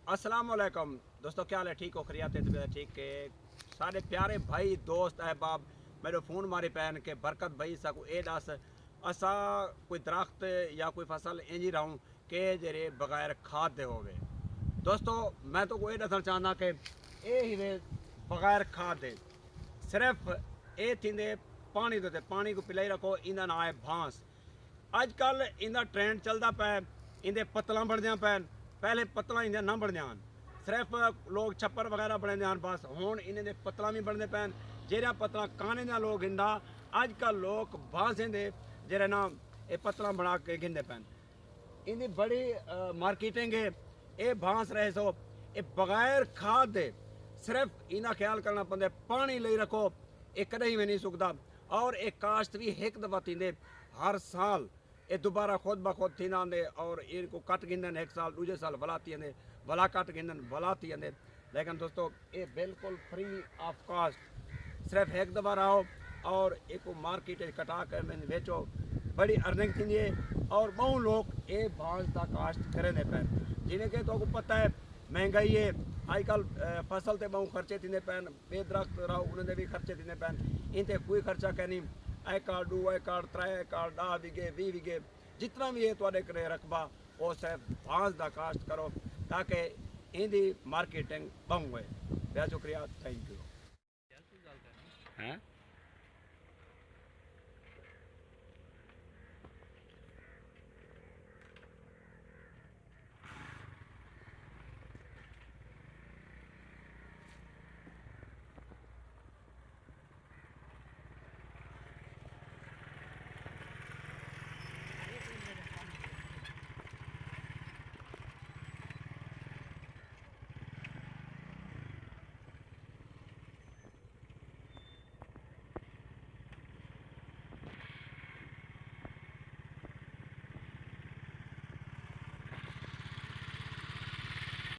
अस्सलाम वालेकुम दोस्तों, क्या हाल है? ठीक हो? खरियात है? ठीक है। सारे प्यारे भाई दोस्त अहबाब मेरे फ़ोन मारे पैन के बरकत भाई सा को ए दस असा कोई दरख्त या कोई फसल इंज रहूँ के जेरे बगैर खाद दे होवे। दोस्तों मैं तो कोई दसना चाहना कि ए ही वे बगैर खाद दे सिर्फ ए थींदे पानी दे पानी को पिलाई रखो। इंदा ना है भांस। अजकल इंदा ट्रेंड चलता पै इंदे पत्तलां बनदियां पैन। पहले पत्तलां इंदियां ना बनदियां सिर्फ लोग छप्पर वगैरह बनाते हैं। बस हुण इन्हें दे पत्तलां भी बनते पैन जेह्ड़ा पत्तलां काने दे लोग गिंदा। अजकल लोग बांसें दे जेह्ड़े ना ये पत्तलां बना के गिंदे पैन। इनकी बड़ी मार्केटिंग है। ये बांस रहे सो ये बगैर खाद दे सिर्फ इना ख्याल करना पड़ता है पानी ले रखो। ये कहीं भी नहीं सुकता और एक काश्त भी एक दफ़ा थींदे हर साल। ये दोबारा खुद ब खुद थी आंदे और इनको कट गिंदन एक साल दूजे साल वला थी आंदे वला कट गिंदन वला थी आंदे। लेकिन दोस्तों ये बिल्कुल फ्री ऑफ कास्ट सिर्फ एक दफ़ा रहो और एक मार्केट कटा कर मैंने बेचो। बड़ी अर्निंग थी है और बहु लोग ये बांस का काश्त करें पैन जिन्हें के तो पता है महंगाई है। अजकल फसल से बहु खर्चे थी पैन बेदरख्त रहो उन्हें भी खर्चे थी पैन। इनते कोई खर्चा कहनी एकड़ 2 एकड़ 3 एकड़ 10 विगे 20 विगे जितना भी है थोड़े करे रकबा वो सिर्फ बांस का काश्त करो ताकि इनकी मार्केटिंग बहु है। बहुत शुक्रिया, थैंक यू। हैं